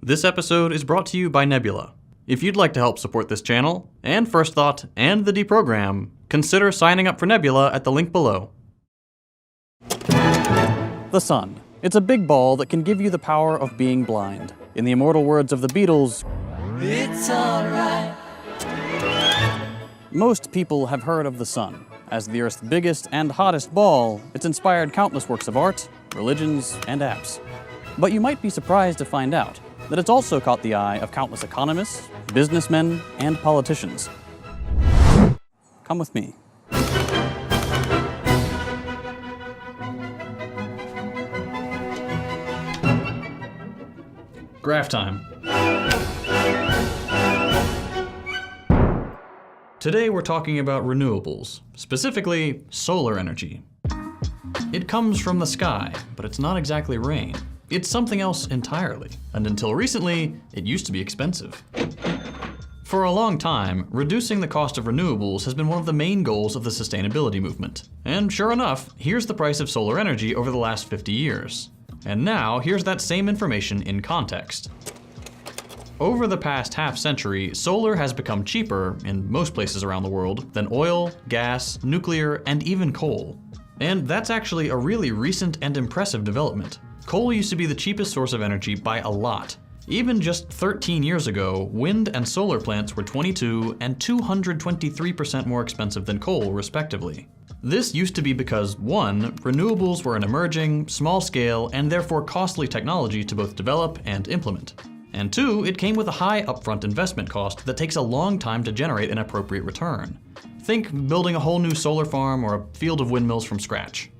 This episode is brought to you by Nebula. If you'd like to help support this channel, and First Thought, and the Deprogram, consider signing up for Nebula at the link below. The sun. It's a big ball that can give you the power of being blind. In the immortal words of the Beatles, "It's alright." Most people have heard of the sun. As the Earth's biggest and hottest ball, it's inspired countless works of art, religions, and apps. But you might be surprised to find out that it's also caught the eye of countless economists, businessmen, and politicians. Come with me. Graph time. Today we're talking about renewables, specifically solar energy. It comes from the sky, but it's not exactly rain. It's something else entirely, and until recently, it used to be expensive. For a long time, reducing the cost of renewables has been one of the main goals of the sustainability movement. And sure enough, here's the price of solar energy over the last 50 years. And now, here's that same information in context. Over the past half century, solar has become cheaper, in most places around the world, than oil, gas, nuclear, and even coal. And that's actually a really recent and impressive development. Coal used to be the cheapest source of energy by a lot. Even just 13 years ago, wind and solar plants were 22% and 223% more expensive than coal, respectively. This used to be because, one, renewables were an emerging, small-scale, and therefore costly technology to both develop and implement. And two, it came with a high upfront investment cost that takes a long time to generate an appropriate return. Think building a whole new solar farm or a field of windmills from scratch.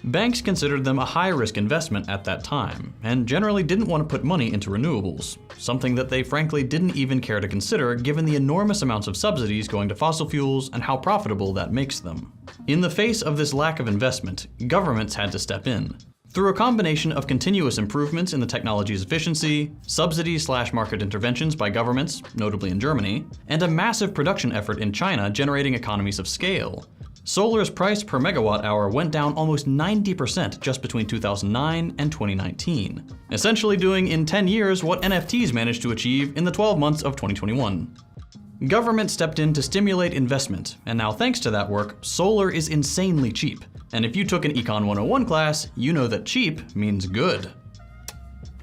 Banks considered them a high-risk investment at that time, and generally didn't want to put money into renewables, something that they frankly didn't even care to consider given the enormous amounts of subsidies going to fossil fuels and how profitable that makes them. In the face of this lack of investment, governments had to step in. Through a combination of continuous improvements in the technology's efficiency, subsidies/market interventions by governments, notably in Germany, and a massive production effort in China generating economies of scale, solar's price per megawatt hour went down almost 90% just between 2009 and 2019, essentially doing in 10 years what NFTs managed to achieve in the 12 months of 2021. Government stepped in to stimulate investment, and now thanks to that work, solar is insanely cheap. And if you took an Econ 101 class, you know that cheap means good.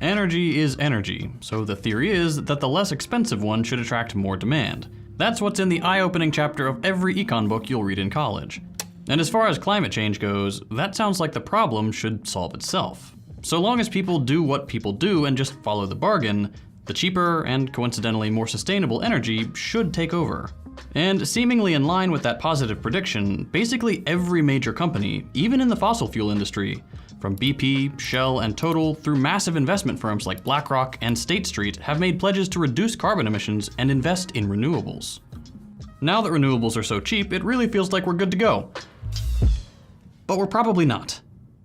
Energy is energy, so the theory is that the less expensive one should attract more demand. That's what's in the eye-opening chapter of every econ book you'll read in college. And as far as climate change goes, that sounds like the problem should solve itself. So long as people do what people do and just follow the bargain, the cheaper and coincidentally more sustainable energy should take over. And seemingly in line with that positive prediction, basically every major company, even in the fossil fuel industry, from BP, Shell, and Total through massive investment firms like BlackRock and State Street, have made pledges to reduce carbon emissions and invest in renewables. Now that renewables are so cheap, it really feels like we're good to go. But we're probably not.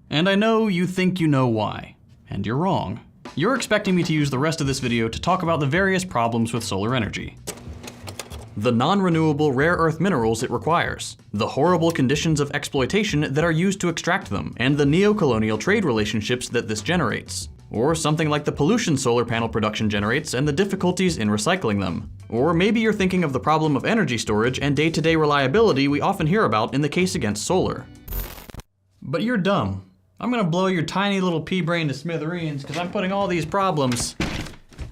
And I know you think you know why, and you're wrong. You're expecting me to use the rest of this video to talk about the various problems with solar energy. The non-renewable rare earth minerals it requires, the horrible conditions of exploitation that are used to extract them, and the neo-colonial trade relationships that this generates. Or something like the pollution solar panel production generates and the difficulties in recycling them. Or maybe you're thinking of the problem of energy storage and day-to-day reliability we often hear about in the case against solar. But you're dumb. I'm gonna blow your tiny little pea brain to smithereens because I'm putting all these problems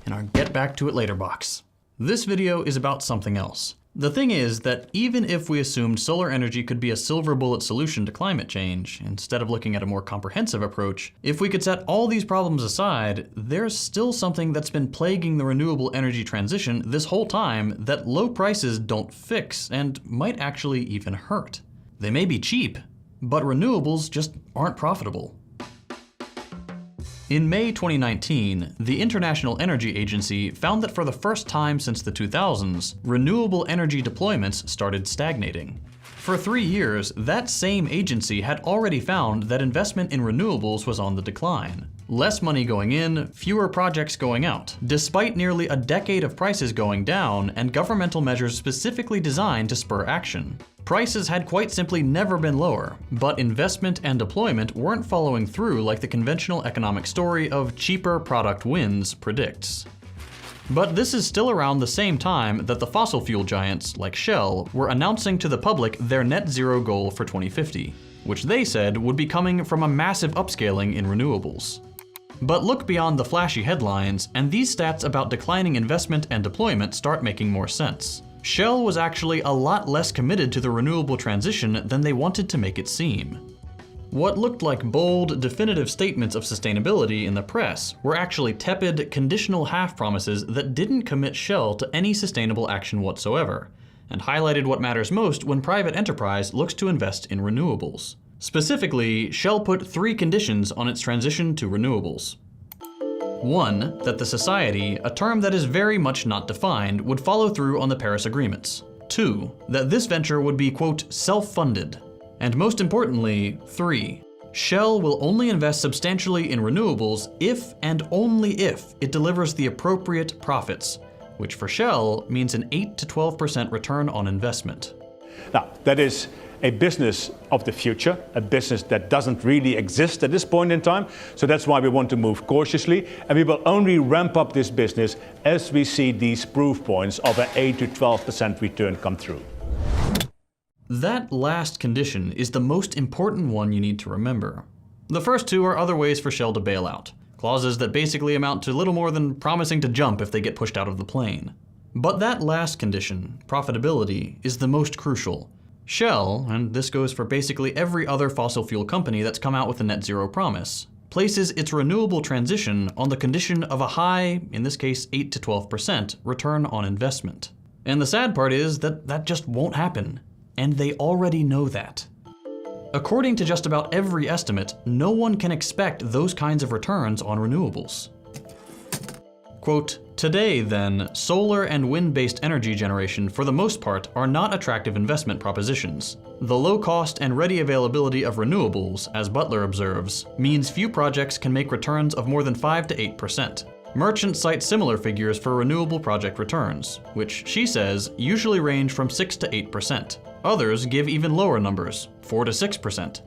in our get back to it later box. This video is about something else. The thing is that even if we assumed solar energy could be a silver bullet solution to climate change, instead of looking at a more comprehensive approach, if we could set all these problems aside, there's still something that's been plaguing the renewable energy transition this whole time that low prices don't fix and might actually even hurt. They may be cheap, but renewables just aren't profitable. In May 2019, the International Energy Agency found that for the first time since the 2000s, renewable energy deployments started stagnating. For 3 years, that same agency had already found that investment in renewables was on the decline. Less money going in, fewer projects going out, despite nearly a decade of prices going down and governmental measures specifically designed to spur action. Prices had quite simply never been lower, but investment and deployment weren't following through like the conventional economic story of cheaper product wins predicts. But this is still around the same time that the fossil fuel giants, like Shell, were announcing to the public their net zero goal for 2050, which they said would be coming from a massive upscaling in renewables. But look beyond the flashy headlines, and these stats about declining investment and deployment start making more sense. Shell was actually a lot less committed to the renewable transition than they wanted to make it seem. What looked like bold, definitive statements of sustainability in the press were actually tepid, conditional half-promises that didn't commit Shell to any sustainable action whatsoever, and highlighted what matters most when private enterprise looks to invest in renewables. Specifically, Shell put 3 conditions on its transition to renewables. 1, that the society, a term that is very much not defined, would follow through on the Paris agreements. 2, that this venture would be, quote, self-funded. And most importantly, 3, Shell will only invest substantially in renewables if and only if it delivers the appropriate profits, which for Shell means an 8 to 12% return on investment. Now, that is a business of the future, a business that doesn't really exist at this point in time. So that's why we want to move cautiously, and we will only ramp up this business as we see these proof points of an 8 to 12% return come through. That last condition is the most important one you need to remember. The first 2 are other ways for Shell to bail out, clauses that basically amount to little more than promising to jump if they get pushed out of the plane. But that last condition, profitability, is the most crucial. Shell, and this goes for basically every other fossil fuel company that's come out with a net zero promise, places its renewable transition on the condition of a high, in this case 8 to 12%, return on investment. And the sad part is that that just won't happen. And they already know that. According to just about every estimate, no one can expect those kinds of returns on renewables. Quote, today then, solar and wind-based energy generation for the most part are not attractive investment propositions. The low cost and ready availability of renewables, as Butler observes, means few projects can make returns of more than 5 to 8%. Merchants cite similar figures for renewable project returns, which, she says, usually range from 6 to 8%. Others give even lower numbers, 4 to 6%.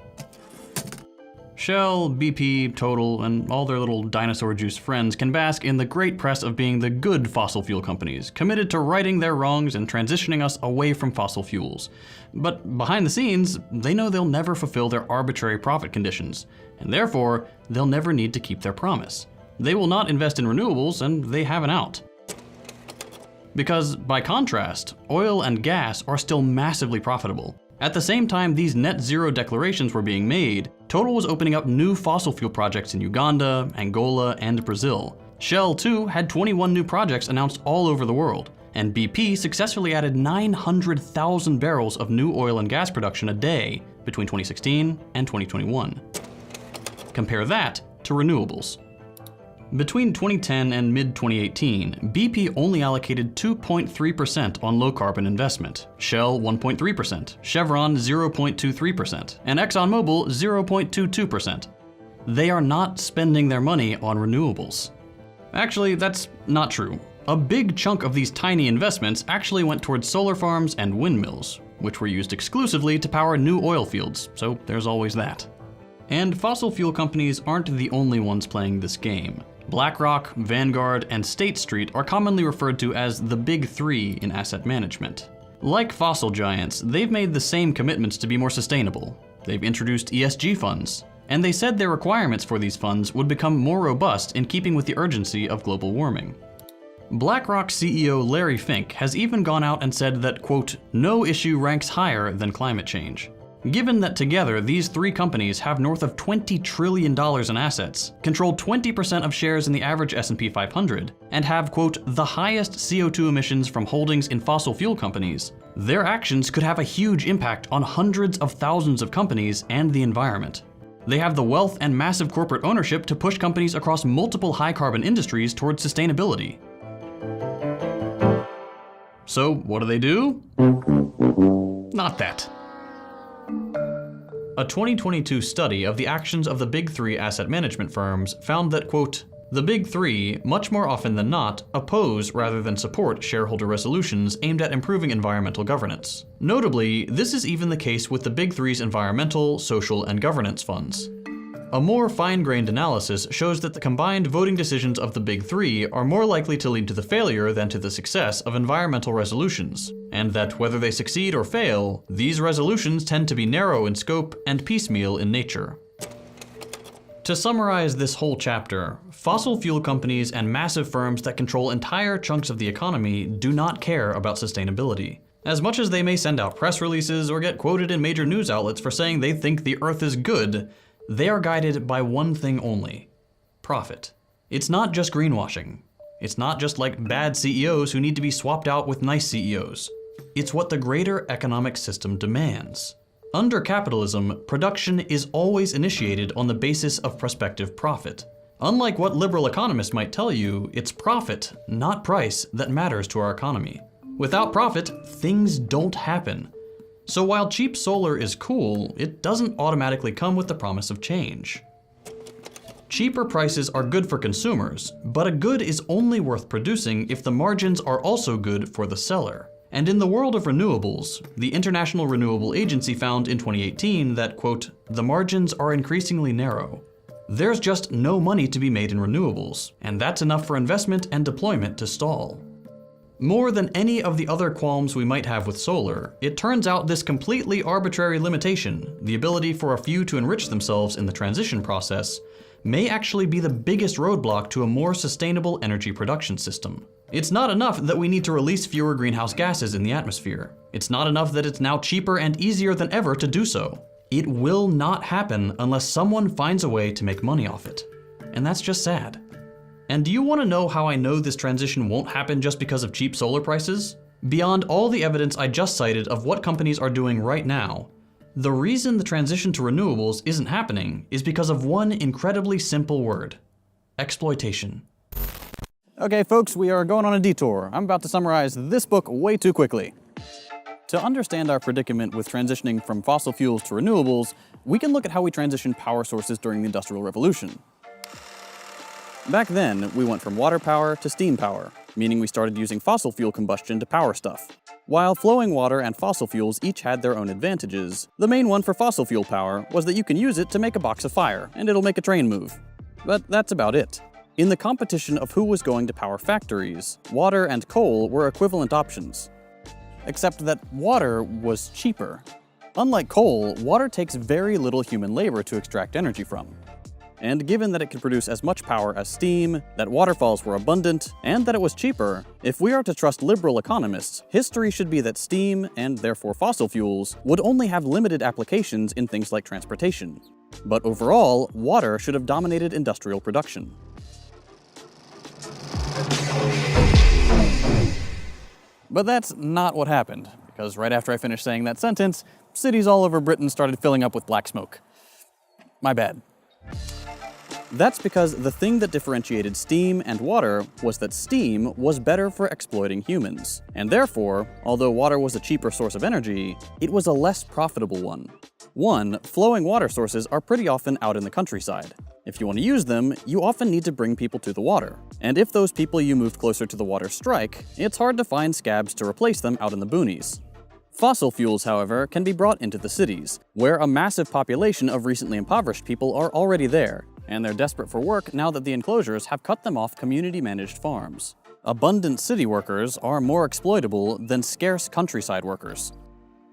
Shell, BP, Total, and all their little dinosaur juice friends can bask in the great press of being the good fossil fuel companies, committed to righting their wrongs and transitioning us away from fossil fuels. But behind the scenes, they know they'll never fulfill their arbitrary profit conditions, and therefore, they'll never need to keep their promise. They will not invest in renewables, and they have an out. Because, by contrast, oil and gas are still massively profitable. At the same time these net zero declarations were being made, Total was opening up new fossil fuel projects in Uganda, Angola, and Brazil. Shell, too, had 21 new projects announced all over the world, and BP successfully added 900,000 barrels of new oil and gas production a day between 2016 and 2021. Compare that to renewables. Between 2010 and mid-2018, BP only allocated 2.3% on low-carbon investment, Shell 1.3%, Chevron 0.23%, and ExxonMobil 0.22%. They are not spending their money on renewables. Actually, that's not true. A big chunk of these tiny investments actually went towards solar farms and windmills, which were used exclusively to power new oil fields, so there's always that. And fossil fuel companies aren't the only ones playing this game. BlackRock, Vanguard, and State Street are commonly referred to as the Big Three in asset management. Like fossil giants, they've made the same commitments to be more sustainable. They've introduced ESG funds, and they said their requirements for these funds would become more robust in keeping with the urgency of global warming. BlackRock CEO Larry Fink has even gone out and said that, quote, no issue ranks higher than climate change. Given that together these 3 companies have north of $20 trillion in assets, control 20% of shares in the average S&P 500, and have, quote, the highest CO2 emissions from holdings in fossil fuel companies, their actions could have a huge impact on hundreds of thousands of companies and the environment. They have the wealth and massive corporate ownership to push companies across multiple high-carbon industries towards sustainability. So what do? Not that. A 2022 study of the actions of the Big Three asset management firms found that, quote, the Big Three, much more often than not, oppose rather than support shareholder resolutions aimed at improving environmental governance. Notably, this is even the case with the Big Three's environmental, social, and governance funds. A more fine-grained analysis shows that the combined voting decisions of the big three are more likely to lead to the failure than to the success of environmental resolutions, and that whether they succeed or fail, these resolutions tend to be narrow in scope and piecemeal in nature. To summarize this whole chapter, fossil fuel companies and massive firms that control entire chunks of the economy do not care about sustainability. As much as they may send out press releases or get quoted in major news outlets for saying they think the Earth is good, they are guided by one thing only: profit. It's not just greenwashing. It's not just like bad CEOs who need to be swapped out with nice CEOs. It's what the greater economic system demands. Under capitalism, production is always initiated on the basis of prospective profit. Unlike what liberal economists might tell you, it's profit, not price, that matters to our economy. Without profit, things don't happen. So while cheap solar is cool, it doesn't automatically come with the promise of change. Cheaper prices are good for consumers, but a good is only worth producing if the margins are also good for the seller. And in the world of renewables, the International Renewable Agency found in 2018 that, quote, "the margins are increasingly narrow." There's just no money to be made in renewables, and that's enough for investment and deployment to stall. More than any of the other qualms we might have with solar, it turns out this completely arbitrary limitation, the ability for a few to enrich themselves in the transition process, may actually be the biggest roadblock to a more sustainable energy production system. It's not enough that we need to release fewer greenhouse gases in the atmosphere. It's not enough that it's now cheaper and easier than ever to do so. It will not happen unless someone finds a way to make money off it. And that's just sad. And do you want to know how I know this transition won't happen just because of cheap solar prices? Beyond all the evidence I just cited of what companies are doing right now, the reason the transition to renewables isn't happening is because of one incredibly simple word: exploitation. Okay, folks, we are going on a detour. I'm about to summarize this book way too quickly. To understand our predicament with transitioning from fossil fuels to renewables, we can look at how we transitioned power sources during the Industrial Revolution. Back then, we went from water power to steam power, meaning we started using fossil fuel combustion to power stuff. While flowing water and fossil fuels each had their own advantages, the main one for fossil fuel power was that you can use it to make a box of fire, and it'll make a train move. But that's about it. In the competition of who was going to power factories, water and coal were equivalent options. Except that water was cheaper. Unlike coal, water takes very little human labor to extract energy from. And given that it could produce as much power as steam, that waterfalls were abundant, and that it was cheaper, if we are to trust liberal economists, history should be that steam, and therefore fossil fuels, would only have limited applications in things like transportation. But overall, water should have dominated industrial production. But that's not what happened, because right after I finished saying that sentence, cities all over Britain started filling up with black smoke. My bad. That's because the thing that differentiated steam and water was that steam was better for exploiting humans, and therefore, although water was a cheaper source of energy, it was a less profitable one. One, flowing water sources are pretty often out in the countryside. If you want to use them, you often need to bring people to the water. And if those people you moved closer to the water strike, it's hard to find scabs to replace them out in the boonies. Fossil fuels, however, can be brought into the cities, where a massive population of recently impoverished people are already there, and they're desperate for work now that the enclosures have cut them off community-managed farms. Abundant city workers are more exploitable than scarce countryside workers.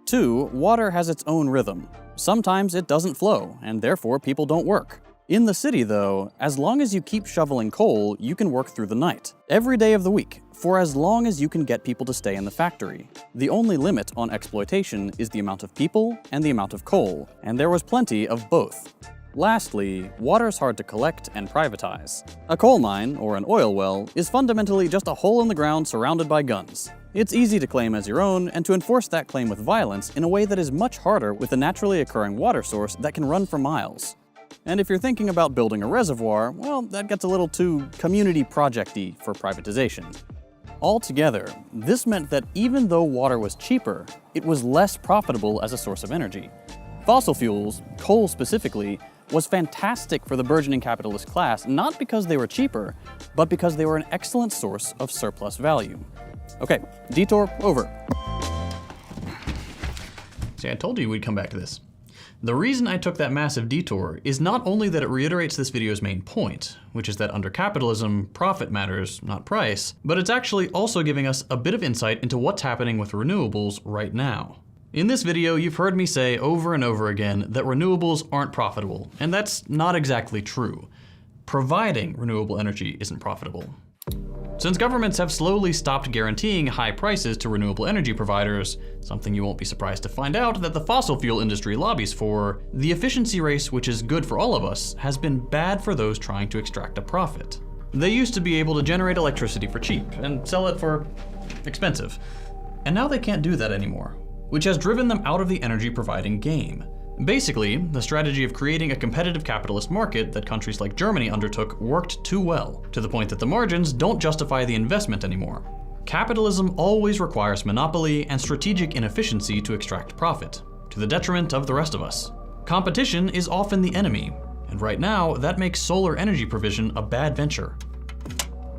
2, water has its own rhythm. Sometimes it doesn't flow, and therefore people don't work. In the city, though, as long as you keep shoveling coal, you can work through the night, every day of the week, for as long as you can get people to stay in the factory. The only limit on exploitation is the amount of people and the amount of coal, and there was plenty of both. Lastly, water's hard to collect and privatize. A coal mine, or an oil well, is fundamentally just a hole in the ground surrounded by guns. It's easy to claim as your own, and to enforce that claim with violence in a way that is much harder with a naturally occurring water source that can run for miles. And if you're thinking about building a reservoir, well, that gets a little too community project-y for privatization. Altogether, this meant that even though water was cheaper, it was less profitable as a source of energy. Fossil fuels, coal specifically, was fantastic for the burgeoning capitalist class, not because they were cheaper, but because they were an excellent source of surplus value. Okay, detour over. See, I told you we'd come back to this. The reason I took that massive detour is not only that it reiterates this video's main point, which is that under capitalism, profit matters, not price, but it's actually also giving us a bit of insight into what's happening with renewables right now. In this video, you've heard me say over and over again that renewables aren't profitable, and that's not exactly true. Providing renewable energy isn't profitable. Since governments have slowly stopped guaranteeing high prices to renewable energy providers, something you won't be surprised to find out that the fossil fuel industry lobbies for, the efficiency race, which is good for all of us, has been bad for those trying to extract a profit. They used to be able to generate electricity for cheap and sell it for expensive. And now they can't do that anymore, which has driven them out of the energy providing game. Basically, the strategy of creating a competitive capitalist market that countries like Germany undertook worked too well, to the point that the margins don't justify the investment anymore. Capitalism always requires monopoly and strategic inefficiency to extract profit, to the detriment of the rest of us. Competition is often the enemy, and right now, that makes solar energy provision a bad venture.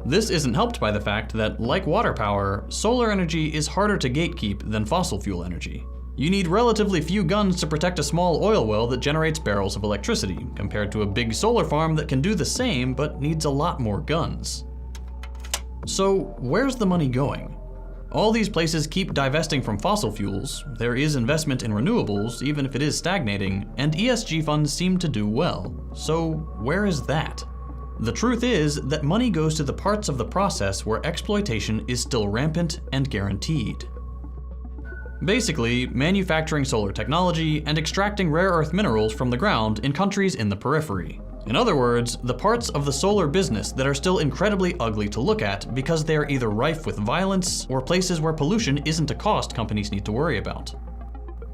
This isn't helped by the fact that, like water power, solar energy is harder to gatekeep than fossil fuel energy. You need relatively few guns to protect a small oil well that generates barrels of electricity, compared to a big solar farm that can do the same but needs a lot more guns. So where's the money going? All these places keep divesting from fossil fuels, there is investment in renewables, even if it is stagnating, and ESG funds seem to do well. So where is that? The truth is that money goes to the parts of the process where exploitation is still rampant and guaranteed. Basically, manufacturing solar technology and extracting rare earth minerals from the ground in countries in the periphery. In other words, the parts of the solar business that are still incredibly ugly to look at because they are either rife with violence or places where pollution isn't a cost companies need to worry about.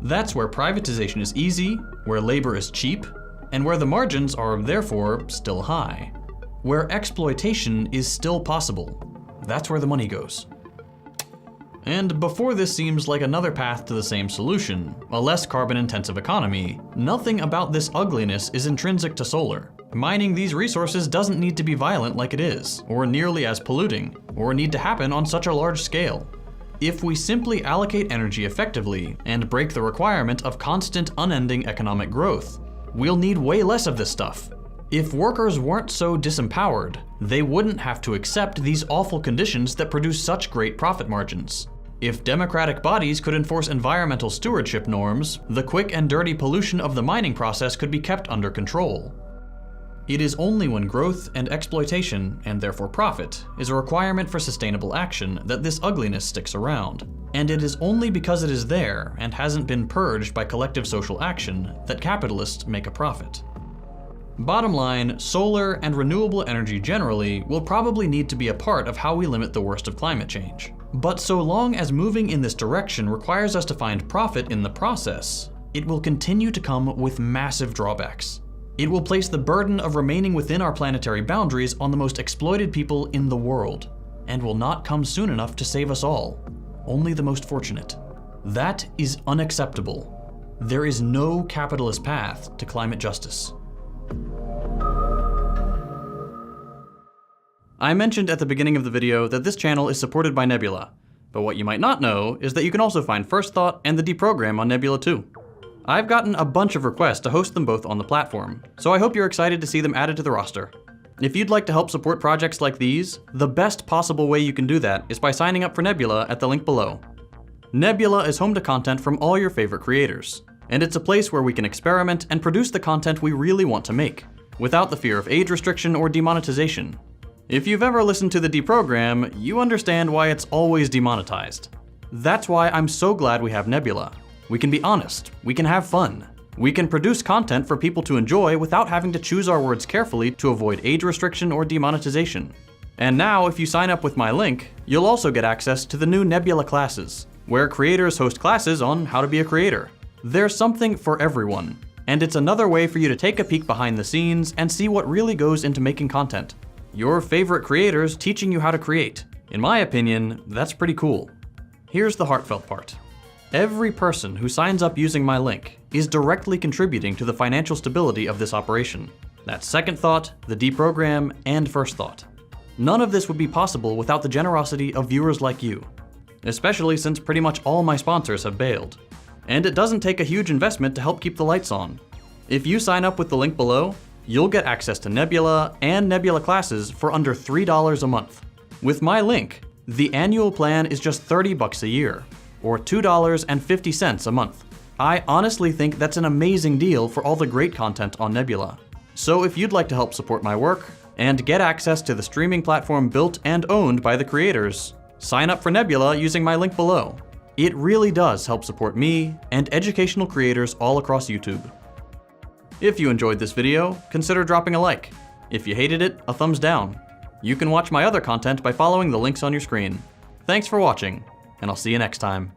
That's where privatization is easy, where labor is cheap, and where the margins are therefore still high. Where exploitation is still possible. That's where the money goes. And before this seems like another path to the same solution, a less carbon-intensive economy, nothing about this ugliness is intrinsic to solar. Mining these resources doesn't need to be violent like it is, or nearly as polluting, or need to happen on such a large scale. If we simply allocate energy effectively and break the requirement of constant, unending economic growth, we'll need way less of this stuff. If workers weren't so disempowered, they wouldn't have to accept these awful conditions that produce such great profit margins. If democratic bodies could enforce environmental stewardship norms, the quick and dirty pollution of the mining process could be kept under control. It is only when growth and exploitation, and therefore profit, is a requirement for sustainable action that this ugliness sticks around. And it is only because it is there and hasn't been purged by collective social action that capitalists make a profit. Bottom line, solar and renewable energy generally will probably need to be a part of how we limit the worst of climate change. But so long as moving in this direction requires us to find profit in the process, it will continue to come with massive drawbacks. It will place the burden of remaining within our planetary boundaries on the most exploited people in the world, and will not come soon enough to save us all, only the most fortunate. That is unacceptable. There is no capitalist path to climate justice. I mentioned at the beginning of the video that this channel is supported by Nebula, but what you might not know is that you can also find First Thought and the Deprogram on Nebula too. I've gotten a bunch of requests to host them both on the platform, so I hope you're excited to see them added to the roster. If you'd like to help support projects like these, the best possible way you can do that is by signing up for Nebula at the link below. Nebula is home to content from all your favorite creators, and it's a place where we can experiment and produce the content we really want to make, without the fear of age restriction or demonetization. If you've ever listened to the Deprogram, you understand why it's always demonetized. That's why I'm so glad we have Nebula. We can be honest, we can have fun. We can produce content for people to enjoy without having to choose our words carefully to avoid age restriction or demonetization. And now, if you sign up with my link, you'll also get access to the new Nebula classes, where creators host classes on how to be a creator. There's something for everyone, and it's another way for you to take a peek behind the scenes and see what really goes into making content. Your favorite creators teaching you how to create. In my opinion, that's pretty cool. Here's the heartfelt part. Every person who signs up using my link is directly contributing to the financial stability of this operation. That's Second Thought, the Deprogram, and First Thought. None of this would be possible without the generosity of viewers like you, especially since pretty much all my sponsors have bailed. And it doesn't take a huge investment to help keep the lights on. If you sign up with the link below, you'll get access to Nebula and Nebula classes for under $3 a month. With my link, the annual plan is just $30 a year, or $2.50 a month. I honestly think that's an amazing deal for all the great content on Nebula. So if you'd like to help support my work and get access to the streaming platform built and owned by the creators, sign up for Nebula using my link below. It really does help support me and educational creators all across YouTube. If you enjoyed this video, consider dropping a like. If you hated it, a thumbs down. You can watch my other content by following the links on your screen. Thanks for watching, and I'll see you next time.